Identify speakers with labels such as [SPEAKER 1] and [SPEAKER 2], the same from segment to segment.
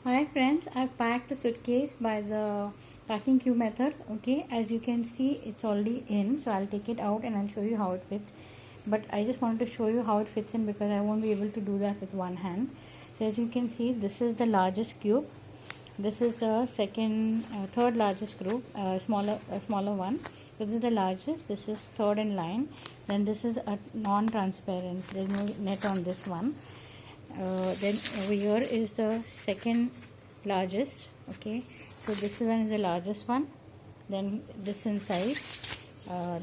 [SPEAKER 1] Hi friends, I've packed the suitcase by the packing cube method. Okay, as you can see, it's already in, so I'll take it out and I'll show you how it fits. But I just wanted to show you how it fits in because I won't be able to do that with one hand. So as you can see, this is the largest cube. This is the third largest group, smaller one. This is the largest. This is third in line. Then this is a non-transparent. There's no net on this one. Then over here is the second largest. Okay, so this one is the largest one. Then this inside.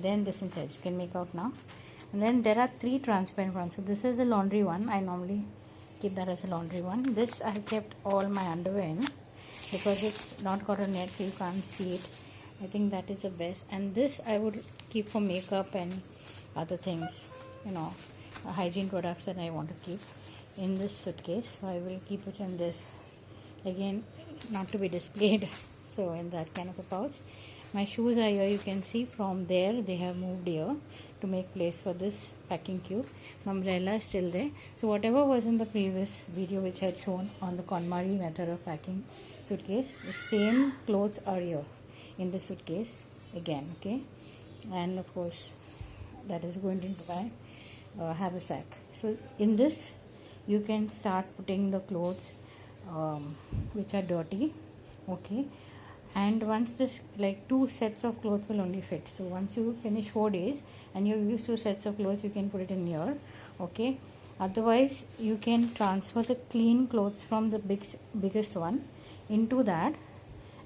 [SPEAKER 1] Then this inside. You can make out now. And then there are three transparent ones. So this is the laundry one. I normally keep that as a laundry one. This I have kept all my underwear in because it's not got a net, so you can't see it. I think that is the best. And this I would keep for makeup and other things, hygiene products that I want to keep in this suitcase. So I will keep it in this, again, not to be displayed, so in that kind of a pouch. My shoes are here. You can see from there they have moved here to make place for this packing cube. My umbrella is still there. So whatever was in the previous video which I had shown on the KonMari method of packing suitcase, the same clothes are here in the suitcase again. Okay, and of course that is going into my haversack. So in this you can start putting the clothes which are dirty. Okay, and once this, like, 2 sets of clothes will only fit. So once you finish 4 days and you've used 2 sets of clothes, you can put it in here. Okay, otherwise you can transfer the clean clothes from the biggest one into that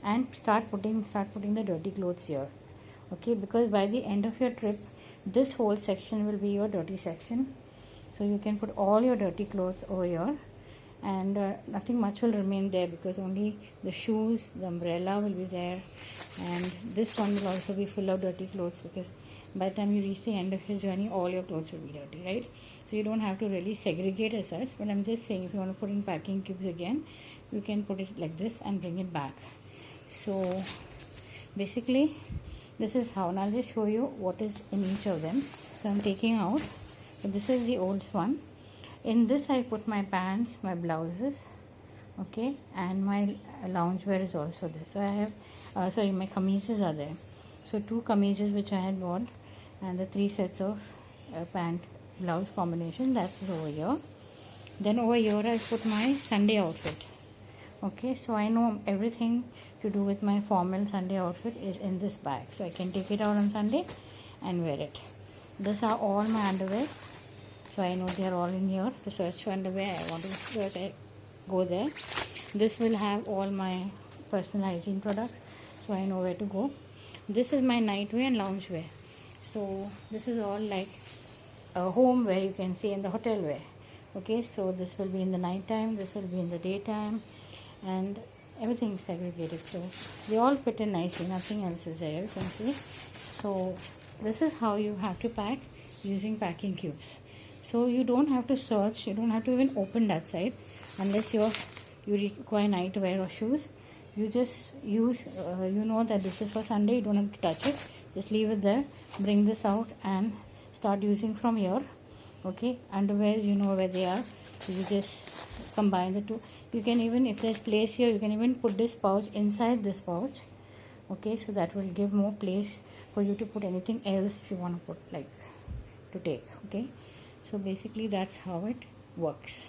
[SPEAKER 1] and start putting the dirty clothes here. Okay, because by the end of your trip this whole section will be your dirty section. So you can put all your dirty clothes over here, and nothing much will remain there because only the shoes, the umbrella will be there, and this one will also be full of dirty clothes because by the time you reach the end of your journey all your clothes will be dirty, right? So you don't have to really segregate as such, but I'm just saying if you want to put in packing cubes again, you can put it like this and bring it back. So basically this is how, and I'll just show you what is in each of them. So I'm taking out, so this is the oldest one. In this I put my pants, my blouses, okay, and my loungewear is also there. So I have my kameezes are there. So 2 kameezes which I had bought, and the 3 sets of pant blouse combination, that's over here. Then over here I put my Sunday outfit. Okay, so I know everything to do with my formal Sunday outfit is in this bag, so I can take it out on Sunday and wear it. These are all my underwear, so I know they are all in here. To search for underwear, I want to go there. This will have all my personal hygiene products, so I know where to go. This is my nightwear and loungewear. So this is all like a home wear, you can see, in the hotel wear. Okay, so this will be in the night time, this will be in the daytime, and everything is segregated, so they all fit in nicely. Nothing else is there, you can see. So this is how you have to pack using packing cubes. So you don't have to search, you don't have to even open that side unless you require nightwear or shoes. You just use, you know that this is for Sunday, you don't have to touch it, just leave it there, bring this out and start using from here. Okay, underwear, you know where they are, you just combine the two. You can even, if there's place here, you can even put this pouch inside this pouch. Okay, so that will give more place for you to put anything else if you want to put, like, to take. Okay, so basically that's how it works.